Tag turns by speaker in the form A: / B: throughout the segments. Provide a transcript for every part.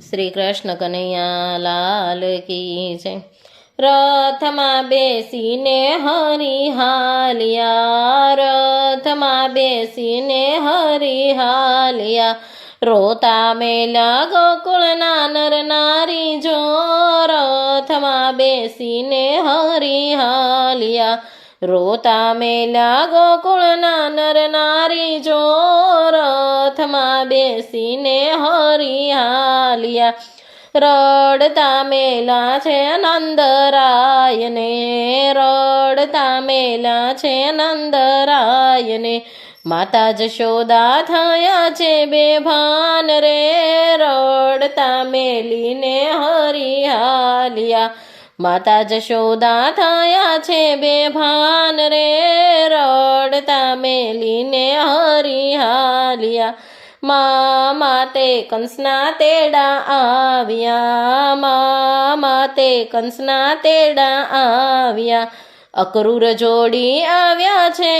A: શ્રી કૃષ્ણ કનૈયા લાલ કી જય। રથમાં બેસીને હરી હાલિયા, રથમાં બેસીને હરી હાલિયા, રોતા મેલ્યા ગોકુળના નર નારી જો, રથમાં બેસીને હરી હાલિયા, રોતા મેલ્યા ગોકુળના નર નારી જો, રથમાં બેસીને હરી હાલિયા, રડતા મેલા છે નંદરાયને, રડતા મેલા છે નંદરાયને, માતા જશોદા થયા છે બેભાન રે, રડતા મેલીને હરી હાલિયા, માતા જશોદા થયા છે બેભાન રે, રડતા મેલીને હરી હાલિયા, માતે કંસના તેડા આવ્યા, માતે કંસના તેડા આવ્યા, અક્રૂર જોડી આવ્યા છે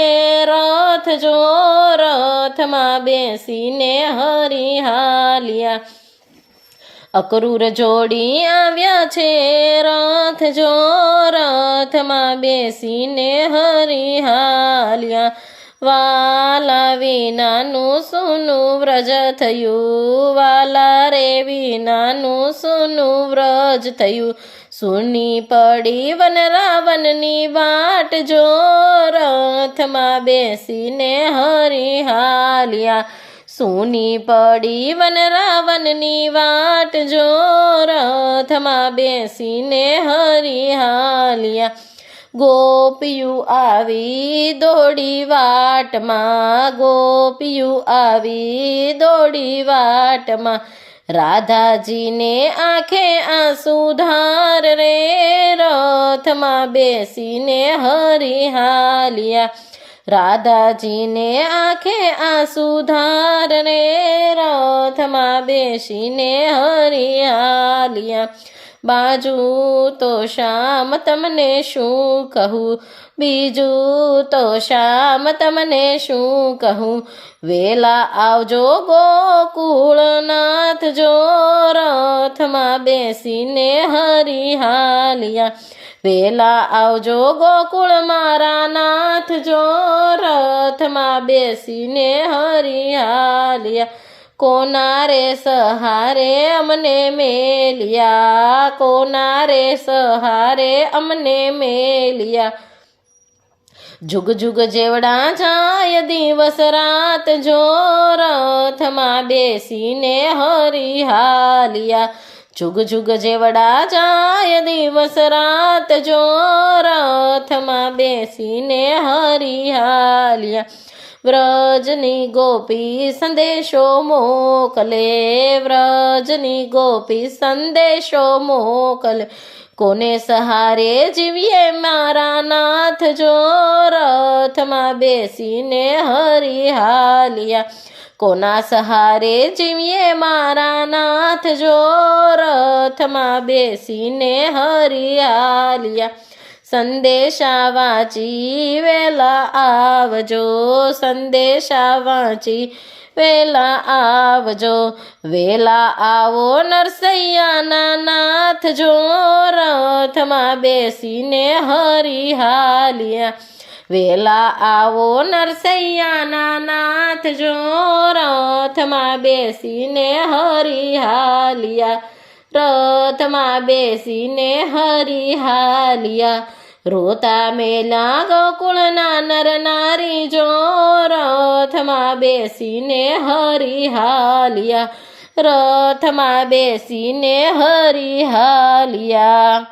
A: રથ જો, રથમાં બેસીને હરી હાલિયા, અક્રૂર જોડી આવ્યા છે રથ જો, રથમાં બેસીને હરી હાલિયા, વાલા વિનાનું સૂનું વ્રજ થયું, વાલા રે વિનાનું સૂનું વ્રજ થયું, સૂની પડી વન રાવણની વાટ જો, રથમાં બેસીને હરી હાલિયા, સૂની પડી વન રાવણની વાટ જો, રથમાં બેસીને હરી હાલિયા, ગોપિયું આવી દોડી વાટમાં, ગોપિયું આવી દોડી વાટમાં, રાધાજીને આંખે આંસુ ધાર રે, રથમાં બેસીને હરી હાલિયા, રાધાજીને આંખે આંસુ ધાર રે, રથમાં બેસીને હરી હાલિયા, બાજુ તો શ્યામ તમને શું કહું, બીજું તો શ્યામ તમને શું કહું, વેલા આવજો ગોકુળનાથ જો, રથમાં બેસીને હરી હાલિયા, વેલા આવજો ગોકુળ મારા નાથ જો, રથમાં બેસીને હરી હાલિયા, કોના રે સહારે અમને મેલિયા, કોના રે સહારે અમને મેલિયા, જુગ જુગ જેવડા જાય દિવસ રાત જો, રથમાં બેસીને હરી હાલિયા, જુગ જુગ જેવડા જાય દિવસ રાત જો, રથમાં બેસીને હરી હાલિયા, વ્રજની ગોપી સંદેશો મોકલે, વ્રજની ગોપી સંદેશો મોકલે, કોને સહારે જીવીએ મારા નાથ જો, રથમાં બેસીને હરી હાલિયા, કોના સહારે જીવીએ મારા નાથ જો, રથમાં બેસીને હરી હાલિયા, સંદેશા વાંચી વેલા આવજો, સંદેશા વાંચી વેલા આવજો, વેલા આવો નરસૈયાના નાથ જો, રથમાં બેસીને હરી હાલિયા, વેલા આવો નરસૈયાના નાથ જો, રથમાં બેસીને હરી હાલિયા, રથમાં બેસીને હરી હાલિયા, રોતા મેલા ગોકુળના નર નારી જો, રથમાં બેસીને હરી હાલિયા, રથમાં બેસીને હરી હાલિયા।